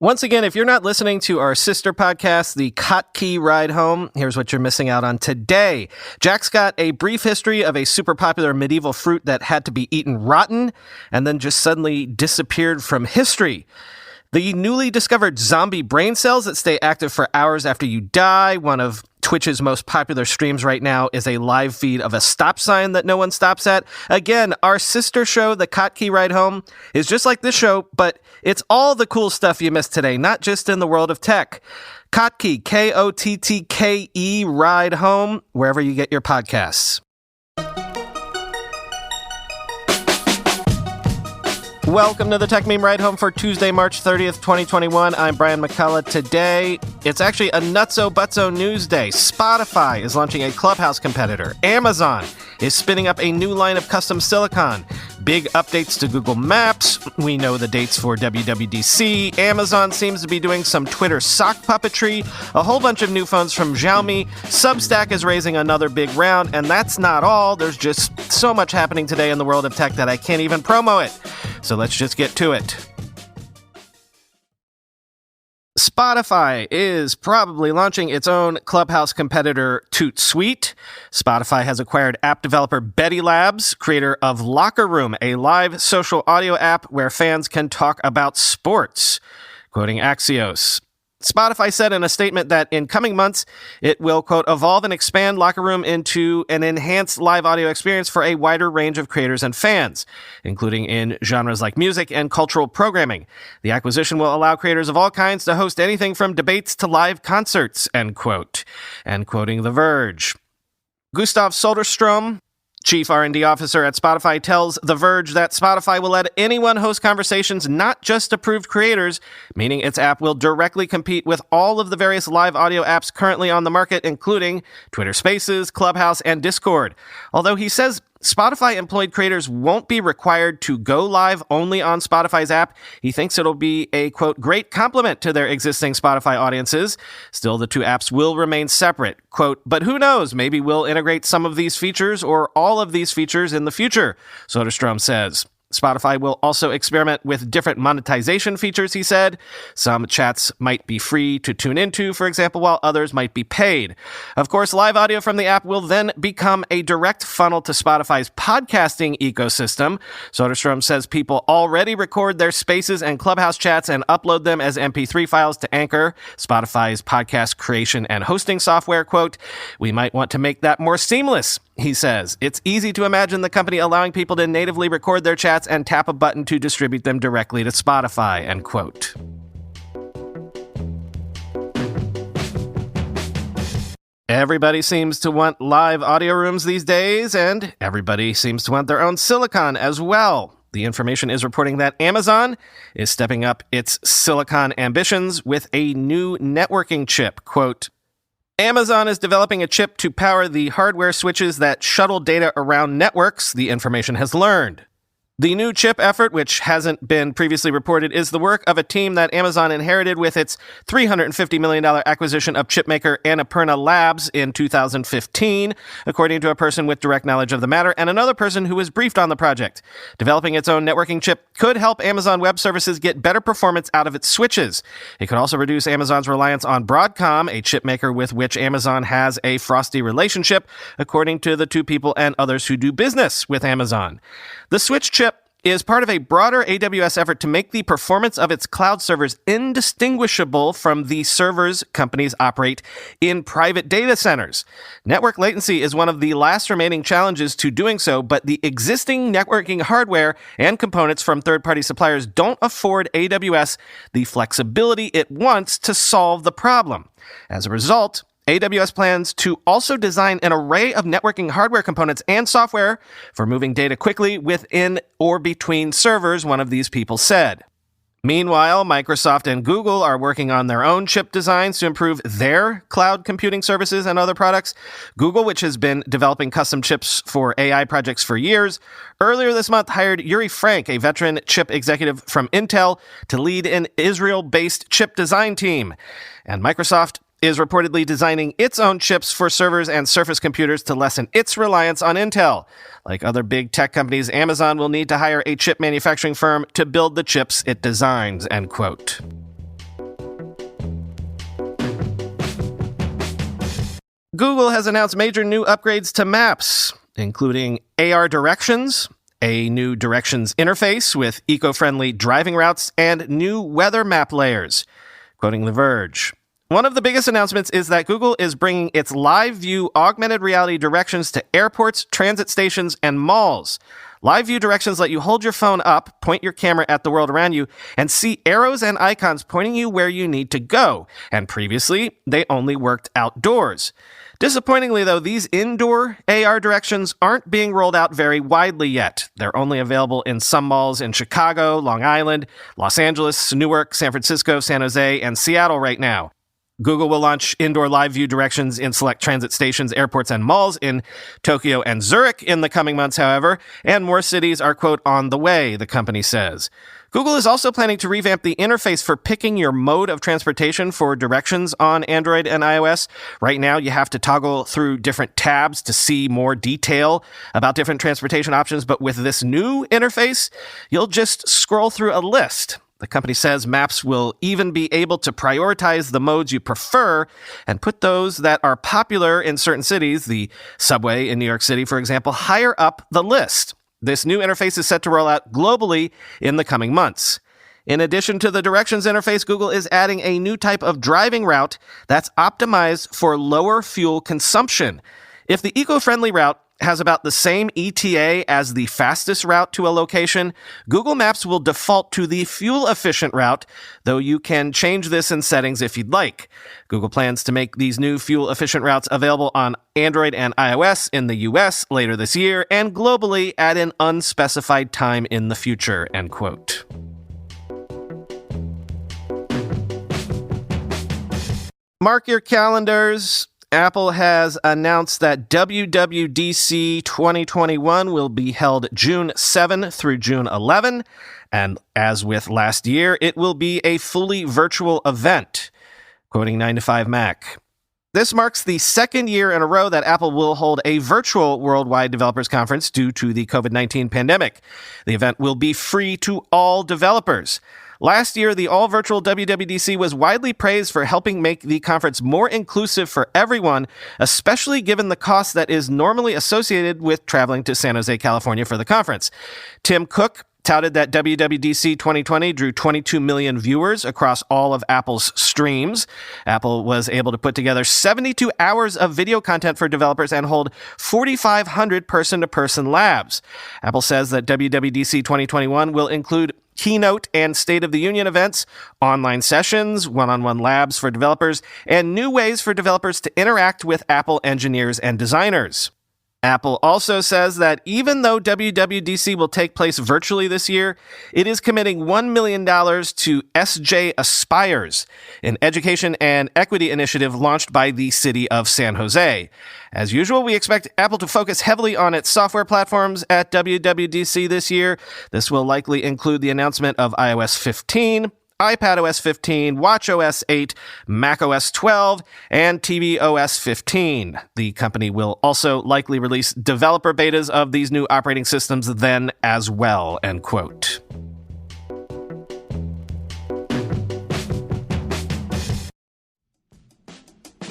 Once again, if you're not listening to our sister podcast, the Kottke Ride Home, here's what you're missing out on today. Jack's got a brief history of a super popular medieval fruit that had to be eaten rotten and then just suddenly disappeared from history. The newly discovered zombie brain cells that stay active for hours after you die. One of Twitch's most popular streams right now is a live feed of a stop sign that no one stops at. Again, our sister show, the Kottke Ride Home, is just like this show, but it's all the cool stuff you missed today, not just in the world of tech. Kottke, K-O-T-T-K-E, Ride Home, wherever you get your podcasts. Welcome to the Tech Meme Ride Home for Tuesday, March 30th, 2021. I'm Brian McCullough. Today, it's actually a nutso-butso news day. Spotify is launching a Clubhouse competitor. Amazon is spinning up a new line of custom silicon. Big updates to Google Maps. We know the dates for WWDC. Amazon seems to be doing some Twitter sock puppetry. A whole bunch of new phones from Xiaomi. Substack is raising another big round. And that's not all. There's just so much happening today in the world of tech that I can't even promo it. So let's just get to it. Spotify is probably launching its own Clubhouse competitor, Tootsuite. Spotify has acquired app developer Betty Labs, creator of Locker Room, a live social audio app where fans can talk about sports. Quoting Axios. Spotify said in a statement that in coming months, it will, quote, evolve and expand Locker Room into an enhanced live audio experience for a wider range of creators and fans, including in genres like music and cultural programming. The acquisition will allow creators of all kinds to host anything from debates to live concerts, end quote. And quoting The Verge. Gustav Soderstrom, Chief R&D Officer at Spotify, tells The Verge that Spotify will let anyone host conversations, not just approved creators, meaning its app will directly compete with all of the various live audio apps currently on the market, including Twitter Spaces, Clubhouse, and Discord. Although he says Spotify employed creators won't be required to go live only on Spotify's app, he thinks it'll be a, quote, great complement to their existing Spotify audiences. Still, the two apps will remain separate. Quote, but who knows? Maybe we'll integrate some of these features or all of these features in the future, Soderstrom says. Spotify will also experiment with different monetization features, he said. Some chats might be free to tune into, for example, while others might be paid. Of course, live audio from the app will then become a direct funnel to Spotify's podcasting ecosystem. Soderstrom says people already record their Spaces and Clubhouse chats and upload them as MP3 files to Anchor, Spotify's podcast creation and hosting software. Quote, we might want to make that more seamless, he says. It's easy to imagine the company allowing people to natively record their chats and tap a button to distribute them directly to Spotify, end quote. Everybody seems to want live audio rooms these days, and everybody seems to want their own silicon as well. The information is reporting that Amazon is stepping up its silicon ambitions with a new networking chip. Quote, Amazon is developing a chip to power the hardware switches that shuttle data around networks, the information has learned. The new chip effort, which hasn't been previously reported, is the work of a team that Amazon inherited with its $350 million acquisition of chipmaker Annapurna Labs in 2015, according to a person with direct knowledge of the matter and another person who was briefed on the project. Developing its own networking chip could help Amazon Web Services get better performance out of its switches. It could also reduce Amazon's reliance on Broadcom, a chipmaker with which Amazon has a frosty relationship, according to the two people and others who do business with Amazon. The switch chip is part of a broader AWS effort to make the performance of its cloud servers indistinguishable from the servers companies operate in private data centers. Network latency is one of the last remaining challenges to doing so, but the existing networking hardware and components from third-party suppliers don't afford AWS the flexibility it wants to solve the problem. As a result, AWS plans to also design an array of networking hardware components and software for moving data quickly within or between servers, one of these people said. Meanwhile, Microsoft and Google are working on their own chip designs to improve their cloud computing services and other products. Google, which has been developing custom chips for AI projects for years, earlier this month hired Yuri Frank, a veteran chip executive from Intel, to lead an Israel-based chip design team. And Microsoft is reportedly designing its own chips for servers and Surface computers to lessen its reliance on Intel. Like other big tech companies, Amazon will need to hire a chip manufacturing firm to build the chips it designs, end quote. Google has announced major new upgrades to Maps, including AR directions, a new directions interface with eco-friendly driving routes, and new weather map layers. Quoting The Verge, one of the biggest announcements is that Google is bringing its live view augmented reality directions to airports, transit stations, and malls. Live view directions let you hold your phone up, point your camera at the world around you, and see arrows and icons pointing you where you need to go. And previously, they only worked outdoors. Disappointingly, though, these indoor AR directions aren't being rolled out very widely yet. They're only available in some malls in Chicago, Long Island, Los Angeles, Newark, San Francisco, San Jose, and Seattle right now. Google will launch indoor live view directions in select transit stations, airports, and malls in Tokyo and Zurich in the coming months, however, and more cities are, quote, on the way, the company says. Google is also planning to revamp the interface for picking your mode of transportation for directions on Android and iOS. Right now, you have to toggle through different tabs to see more detail about different transportation options, but with this new interface, you'll just scroll through a list. The company says Maps will even be able to prioritize the modes you prefer and put those that are popular in certain cities, the subway in New York City, for example, higher up the list. This new interface is set to roll out globally in the coming months. In addition to the directions interface, Google is adding a new type of driving route that's optimized for lower fuel consumption. If the eco-friendly route has about the same ETA as the fastest route to a location, Google Maps will default to the fuel-efficient route, though you can change this in settings if you'd like. Google plans to make these new fuel-efficient routes available on Android and iOS in the US later this year and globally at an unspecified time in the future, end quote. Mark your calendars. Apple has announced that WWDC 2021 will be held June 7 through June 11, and as with last year, it will be a fully virtual event. Quoting 9to5Mac. This marks the second year in a row that Apple will hold a virtual worldwide developers conference due to the COVID-19 pandemic. The event will be free to all developers. Last year, the all-virtual WWDC was widely praised for helping make the conference more inclusive for everyone, especially given the cost that is normally associated with traveling to San Jose, California for the conference. Tim Cook touted that WWDC 2020 drew 22 million viewers across all of Apple's streams. Apple was able to put together 72 hours of video content for developers and hold 4,500 person-to-person labs. Apple says that WWDC 2021 will include keynote and State of the Union events, online sessions, one-on-one labs for developers, and new ways for developers to interact with Apple engineers and designers. Apple also says that even though WWDC will take place virtually this year, it is committing $1 million to SJ Aspires, an education and equity initiative launched by the city of San Jose. As usual, we expect Apple to focus heavily on its software platforms at WWDC this year. This will likely include the announcement of iOS 15, iPadOS 15, watchOS 8, macOS 12, and tvOS 15. The company will also likely release developer betas of these new operating systems then as well, end quote.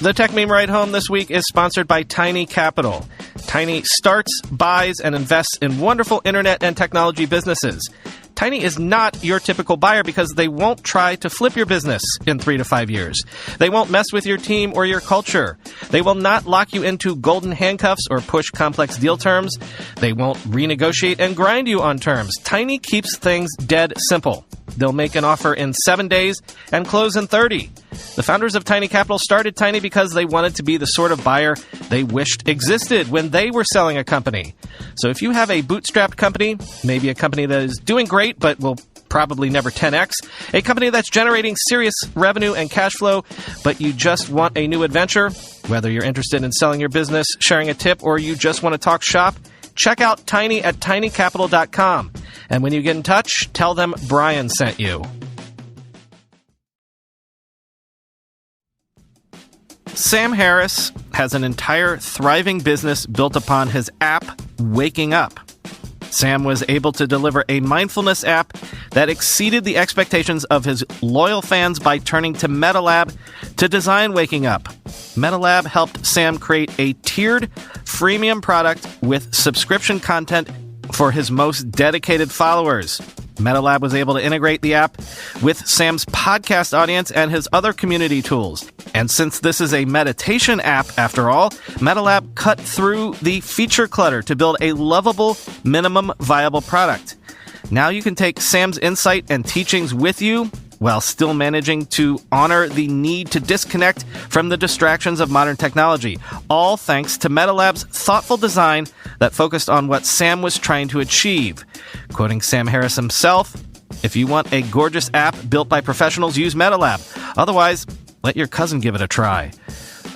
The Tech Meme Ride Home this week is sponsored by Tiny Capital. Tiny starts, buys, and invests in wonderful internet and technology businesses. Tiny is not your typical buyer because they won't try to flip your business in 3 to 5 years. They won't mess with your team or your culture. They will not lock you into golden handcuffs or push complex deal terms. They won't renegotiate and grind you on terms. Tiny keeps things dead simple. They'll make an offer in 7 days and close in 30. The founders of Tiny Capital started Tiny because they wanted to be the sort of buyer they wished existed when they were selling a company. So if you have a bootstrapped company, maybe a company that is doing great but will probably never 10x, a company that's generating serious revenue and cash flow, but you just want a new adventure, whether you're interested in selling your business, sharing a tip, or you just want to talk shop, check out Tiny at tinycapital.com. And when you get in touch, tell them Brian sent you. Sam Harris has an entire thriving business built upon his app, Waking Up. Sam was able to deliver a mindfulness app that exceeded the expectations of his loyal fans by turning to MetaLab to design Waking Up. MetaLab helped Sam create a tiered freemium product with subscription content for his most dedicated followers. MetaLab was able to integrate the app with Sam's podcast audience and his other community tools. And since this is a meditation app, after all, MetaLab cut through the feature clutter to build a lovable, minimum viable product. Now you can take Sam's insight and teachings with you while still managing to honor the need to disconnect from the distractions of modern technology, all thanks to MetaLab's thoughtful design that focused on what Sam was trying to achieve. Quoting Sam Harris himself, "If you want a gorgeous app built by professionals, use MetaLab. Otherwise, let your cousin give it a try."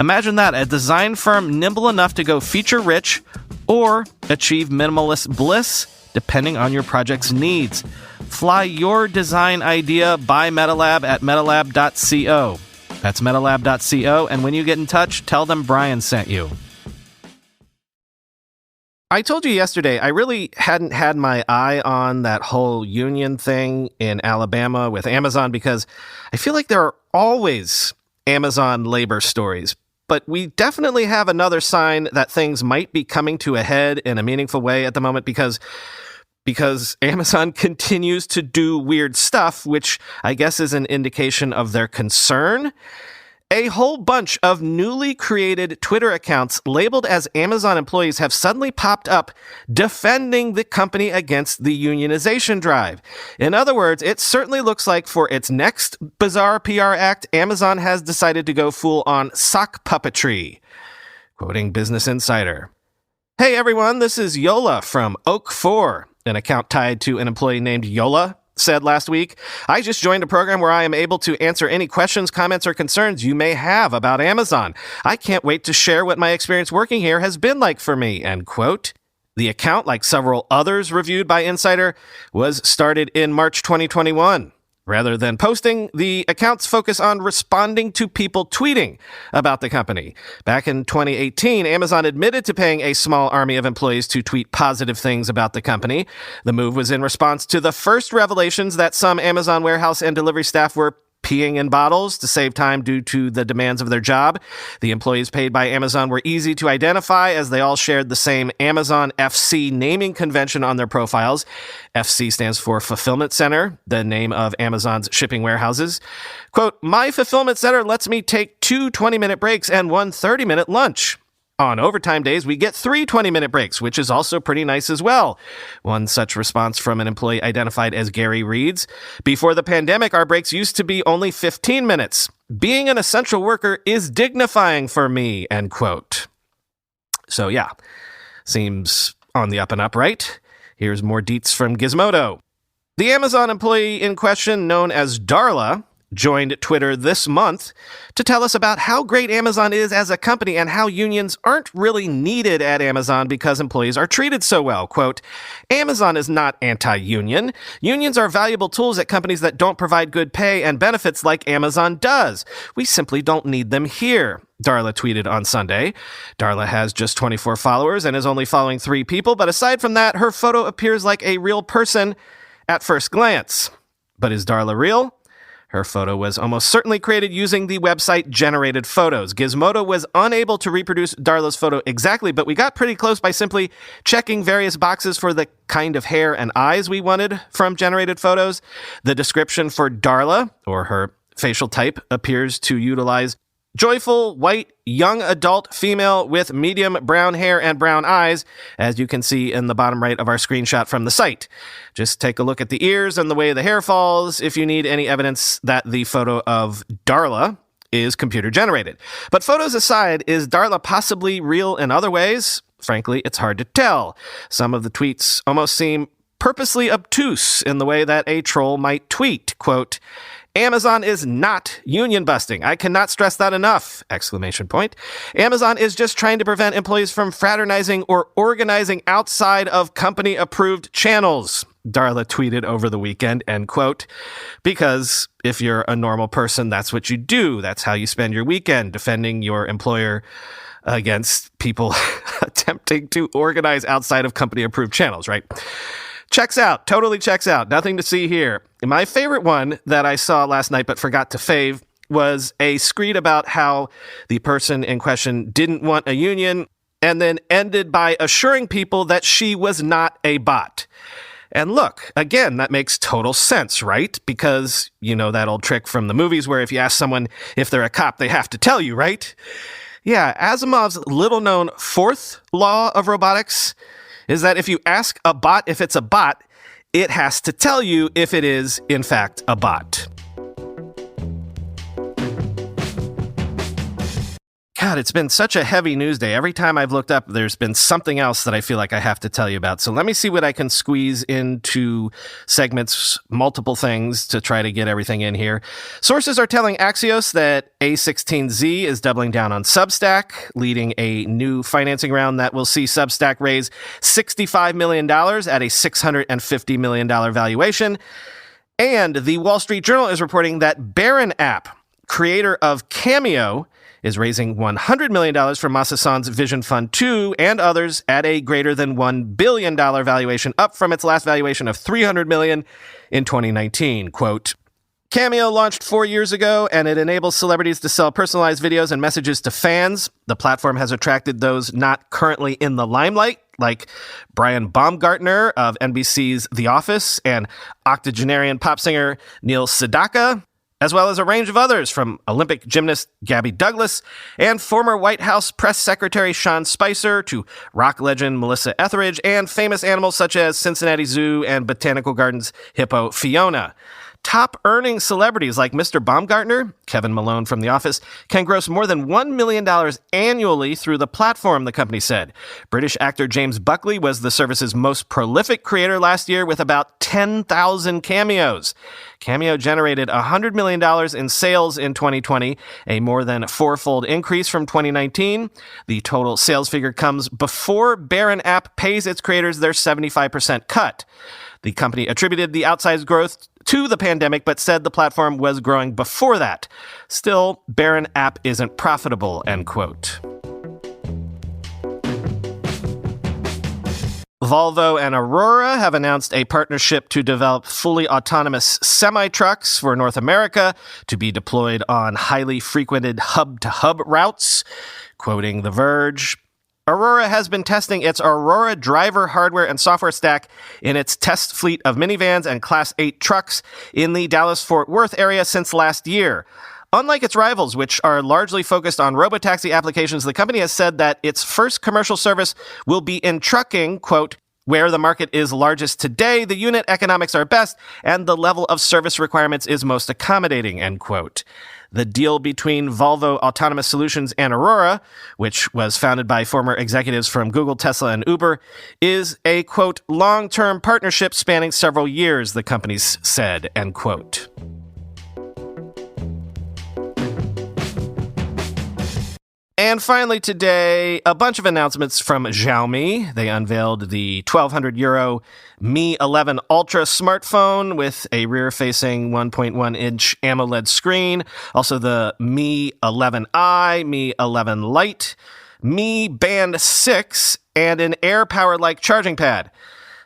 Imagine that, a design firm nimble enough to go feature-rich or achieve minimalist bliss, depending on your project's needs. Fly your design idea by MetaLab at metalab.co. That's metalab.co, and when you get in touch, tell them Brian sent you. I told you yesterday, I really hadn't had my eye on that whole union thing in Alabama with Amazon because I feel like there are always Amazon labor stories. But we definitely have another sign that things might be coming to a head in a meaningful way at the moment because Amazon continues to do weird stuff, which I guess is an indication of their concern. A whole bunch of newly created Twitter accounts labeled as Amazon employees have suddenly popped up defending the company against the unionization drive. In other words, it certainly looks like for its next bizarre PR act, Amazon has decided to go full on sock puppetry. Quoting Business Insider. "Hey everyone, this is Yola from Oak4. An account tied to an employee named Yola said last week, I just joined a program where I am able to answer any questions, comments, or concerns you may have about Amazon. I can't wait to share what my experience working here has been like for me," end quote. The account, like several others reviewed by Insider, was started in March 2021. Rather than posting, the accounts focus on responding to people tweeting about the company. Back in 2018, Amazon admitted to paying a small army of employees to tweet positive things about the company. The move was in response to the first revelations that some Amazon warehouse and delivery staff were peeing in bottles to save time due to the demands of their job. The employees paid by Amazon were easy to identify as they all shared the same Amazon FC naming convention on their profiles. FC stands for Fulfillment Center, the name of Amazon's shipping warehouses. Quote, "My fulfillment center lets me take 2 20-minute breaks and 1 30-minute lunch. On overtime days, we get 3 20-minute breaks, which is also pretty nice as well." One such response from an employee identified as Gary reads, "Before the pandemic, our breaks used to be only 15 minutes. Being an essential worker is dignifying for me," end quote. So yeah, seems on the up and up, right? Here's more deets from Gizmodo. The Amazon employee in question, known as Darla, joined Twitter this month to tell us about how great Amazon is as a company and how unions aren't really needed at Amazon because employees are treated so well. Quote, "Amazon is not anti-union. Unions are valuable tools at companies that don't provide good pay and benefits like Amazon does. We simply don't need them here," Darla tweeted on Sunday. Darla has just 24 followers and is only following 3 people, but aside from that, her photo appears like a real person at first glance. But is Darla real? Her photo was almost certainly created using the website Generated Photos. Gizmodo was unable to reproduce Darla's photo exactly, but we got pretty close by simply checking various boxes for the kind of hair and eyes we wanted from Generated Photos. The description for Darla, or her facial type, appears to utilize joyful, white, young adult female with medium brown hair and brown eyes, as you can see in the bottom right of our screenshot from the site. Just take a look at the ears and the way the hair falls if you need any evidence that the photo of Darla is computer generated. But photos aside, is Darla possibly real in other ways? Frankly, it's hard to tell. Some of the tweets almost seem purposely obtuse in the way that a troll might tweet. Quote, "Amazon is not union busting. I cannot stress that enough!" Exclamation point. "Amazon is just trying to prevent employees from fraternizing or organizing outside of company-approved channels," Darla tweeted over the weekend, end quote. Because if you're a normal person, that's what you do. That's how you spend your weekend, defending your employer against people attempting to organize outside of company-approved channels, right? Checks out. Totally checks out. Nothing to see here. My favorite one that I saw last night but forgot to fave was a screed about how the person in question didn't want a union, and then ended by assuring people that she was not a bot. And look, again, that makes total sense, right? Because you know that old trick from the movies where if you ask someone if they're a cop, they have to tell you, right? Yeah, Asimov's little-known fourth law of robotics is that if you ask a bot if it's a bot, it has to tell you if it is, in fact, a bot. God, it's been such a heavy news day. Every time I've looked up, there's been something else that I feel like I have to tell you about. So let me see what I can squeeze into segments, multiple things to try to get everything in here. Sources are telling Axios that A16Z is doubling down on Substack, leading a new financing round that will see Substack raise $65 million at a $650 million valuation. And the Wall Street Journal is reporting that Baron App, creator of Cameo, is raising $100 million from Masasan's Vision Fund 2 and others at a greater than $1 billion valuation, up from its last valuation of $300 million in 2019. Quote, Cameo launched 4 years ago, and it enables celebrities to sell personalized videos and messages to fans. The platform has attracted those not currently in the limelight, like Brian Baumgartner of NBC's The Office and octogenarian pop singer Neil Sedaka, as well as a range of others, from Olympic gymnast Gabby Douglas and former White House press secretary Sean Spicer to rock legend Melissa Etheridge and famous animals such as Cincinnati Zoo and Botanical Gardens hippo Fiona. Top-earning celebrities like Mr. Baumgartner, Kevin Malone from The Office, can gross more than $1 million annually through the platform, the company said. British actor James Buckley was the service's most prolific creator last year with about 10,000 cameos. Cameo generated $100 million in sales in 2020, a more than fourfold increase from 2019. The total sales figure comes before Baron App pays its creators their 75% cut. The company attributed the outsized growth to the pandemic, but said the platform was growing before that. Still, Baron App isn't profitable, end quote. Volvo and Aurora have announced a partnership to develop fully autonomous semi-trucks for North America to be deployed on highly frequented hub-to-hub routes. Quoting The Verge, Aurora has been testing its Aurora driver hardware and software stack in its test fleet of minivans and Class 8 trucks in the Dallas-Fort Worth area since last year. Unlike its rivals, which are largely focused on robotaxi applications, the company has said that its first commercial service will be in trucking, quote, where the market is largest today, the unit economics are best, and the level of service requirements is most accommodating, end quote. The deal between Volvo Autonomous Solutions and Aurora, which was founded by former executives from Google, Tesla, and Uber, is a, quote, long-term partnership spanning several years, the companies said, end quote. And finally today, a bunch of announcements from Xiaomi. They unveiled the €1,200 Mi 11 Ultra smartphone with a rear-facing 1.1-inch AMOLED screen. Also the Mi 11i, Mi 11 Lite, Mi Band 6, and an Air-powered-like charging pad.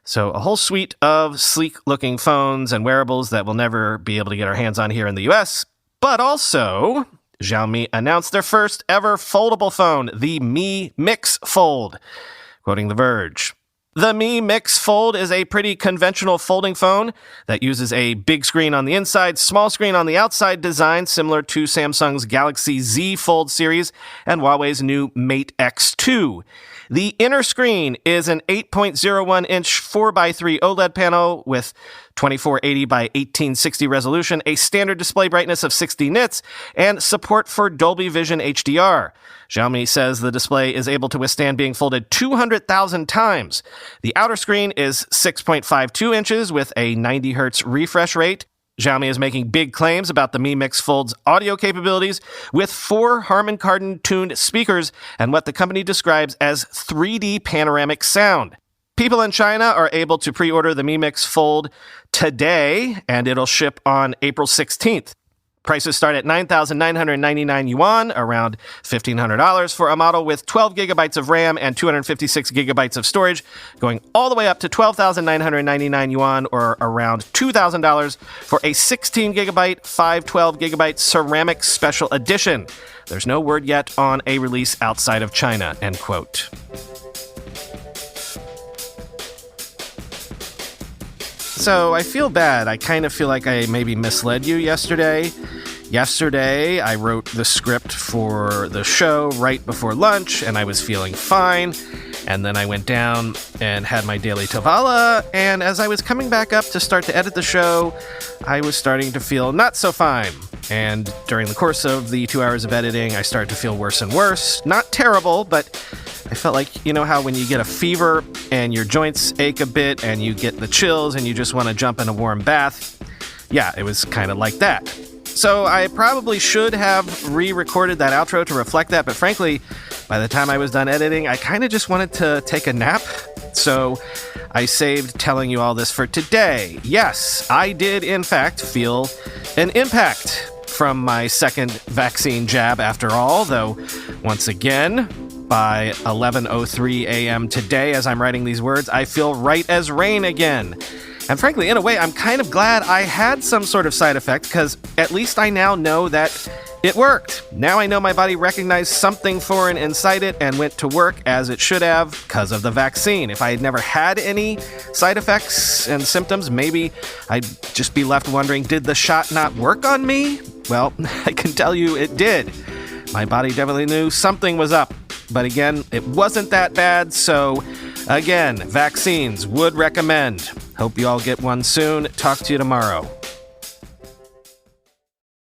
So a whole suite of sleek-looking phones and wearables that we'll never be able to get our hands on here in the US. But also, Xiaomi announced their first ever foldable phone, the Mi Mix Fold. Quoting The Verge, the Mi Mix Fold is a pretty conventional folding phone that uses a big screen on the inside, small screen on the outside design similar to Samsung's Galaxy Z Fold series and Huawei's new Mate X2. The inner screen is an 8.01-inch 4x3 OLED panel with 2480 by 1860 resolution, a standard display brightness of 60 nits, and support for Dolby Vision HDR. Xiaomi says the display is able to withstand being folded 200,000 times. The outer screen is 6.52 inches with a 90 Hz refresh rate. Xiaomi is making big claims about the Mi Mix Fold's audio capabilities with 4 Harman Kardon-tuned speakers and what the company describes as 3D panoramic sound. People in China are able to pre-order the Mi Mix Fold today, and it'll ship on April 16th. Prices start at 9,999 yuan, around $1,500 for a model with 12 gigabytes of RAM and 256 gigabytes of storage, going all the way up to 12,999 yuan, or around $2,000 for a 16 gigabyte, 512 gigabyte ceramic special edition. There's no word yet on a release outside of China, end quote. So I feel bad. I kind of feel like I maybe misled you yesterday. Yesterday, I wrote the script for the show right before lunch, and I was feeling fine. And then I went down and had my daily Tavala, and as I was coming back up to start to edit the show, I was starting to feel not so fine. And during the course of the 2 hours of editing, I started to feel worse and worse. Not terrible, but I felt like, you know how when you get a fever and your joints ache a bit and you get the chills and you just want to jump in a warm bath? Yeah, it was kind of like that. So I probably should have re-recorded that outro to reflect that, but frankly, by the time I was done editing, I kind of just wanted to take a nap. So I saved telling you all this for today. Yes, I did in fact feel an impact from my second vaccine jab after all, though once again, by 11:03 a.m. today, as I'm writing these words, I feel right as rain again. And frankly, in a way, I'm kind of glad I had some sort of side effect, because at least I now know that it worked. Now I know my body recognized something foreign inside it and went to work as it should have because of the vaccine. If I had never had any side effects and symptoms, maybe I'd just be left wondering, did the shot not work on me? Well, I can tell you it did. My body definitely knew something was up. But again, it wasn't that bad, so again, vaccines would recommend. Hope you all get one soon. Talk to you tomorrow.